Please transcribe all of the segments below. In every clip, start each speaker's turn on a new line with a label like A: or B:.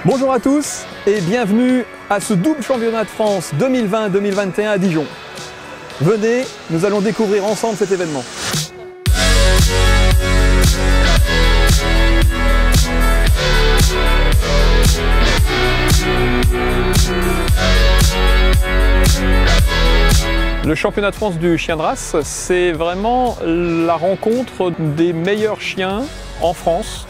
A: Bonjour à tous et bienvenue à ce double championnat de France 2020-2021 à Dijon. Venez, nous allons découvrir ensemble cet événement. Le championnat de France du chien de race, c'est vraiment la rencontre des meilleurs chiens en France,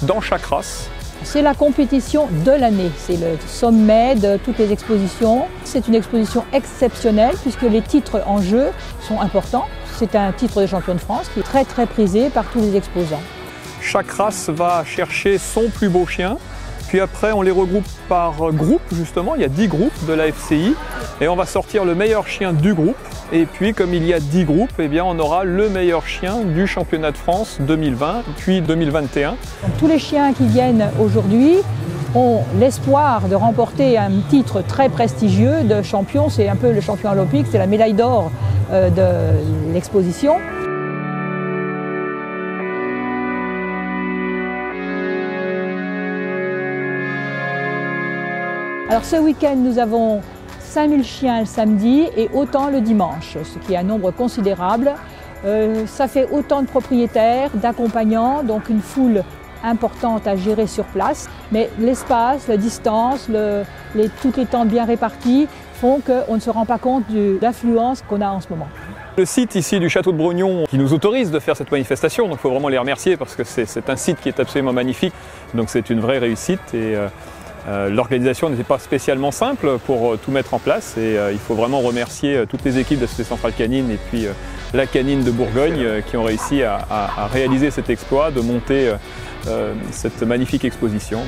A: dans chaque race.
B: C'est la compétition de l'année, c'est le sommet de toutes les expositions. C'est une exposition exceptionnelle puisque les titres en jeu sont importants. C'est un titre de champion de France qui est très prisé par tous les exposants.
A: Chaque race va chercher son plus beau chien, puis après on les regroupe par groupe justement, il y a 10 groupes de la FCI et on va sortir le meilleur chien du groupe. Et puis comme il y a 10 groupes, eh bien, on aura le meilleur chien du championnat de France 2020 puis 2021.
B: Donc, tous les chiens qui viennent aujourd'hui ont l'espoir de remporter un titre très prestigieux de champion. C'est un peu le champion olympique, c'est la médaille d'or de l'exposition. Alors ce week-end, nous avons 5000 chiens le samedi et autant le dimanche, ce qui est un nombre considérable. Ça fait autant de propriétaires, d'accompagnants, donc une foule importante à gérer sur place. Mais l'espace, la distance, toutes les tentes bien réparties font qu'on ne se rend pas compte de l'affluence qu'on a en ce moment.
A: Le site ici du château de Brognon qui nous autorise de faire cette manifestation, donc il faut vraiment les remercier parce que c'est un site qui est absolument magnifique, donc c'est une vraie réussite. Et l'organisation n'était pas spécialement simple pour tout mettre en place et il faut vraiment remercier toutes les équipes de la Société Centrale Canine et puis la Canine de Bourgogne qui ont réussi à réaliser cet exploit de monter cette magnifique exposition.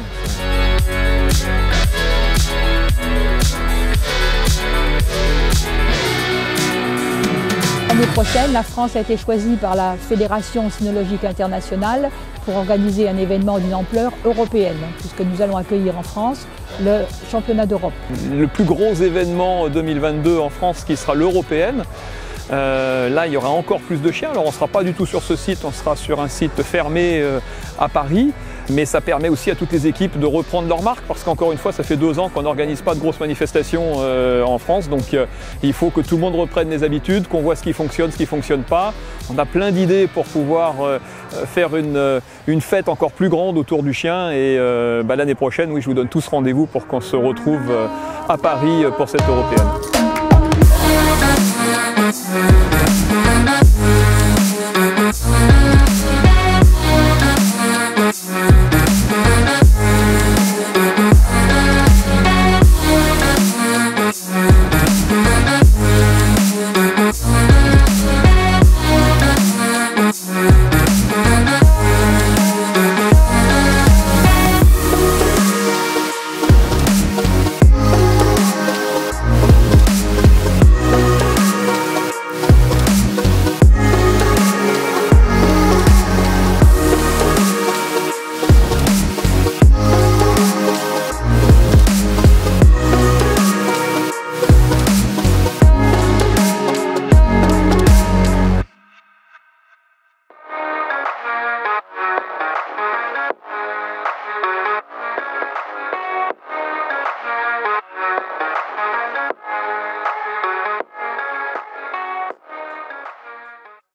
B: L'année prochaine, la France a été choisie par la Fédération cynologique internationale pour organiser un événement d'une ampleur européenne, puisque nous allons accueillir en France le championnat d'Europe.
A: Le plus gros événement 2022 en France qui sera l'européenne. Là, il y aura encore plus de chiens. Alors, on ne sera pas du tout sur ce site, on sera sur un site fermé à Paris. Mais ça permet aussi à toutes les équipes de reprendre leur marque parce qu'encore une fois, ça fait 2 ans qu'on n'organise pas de grosses manifestations en France. Donc il faut que tout le monde reprenne les habitudes, qu'on voit ce qui fonctionne, ce qui ne fonctionne pas. On a plein d'idées pour pouvoir faire une fête encore plus grande autour du chien. Et l'année prochaine, oui, je vous donne tous rendez-vous pour qu'on se retrouve à Paris pour cette européenne.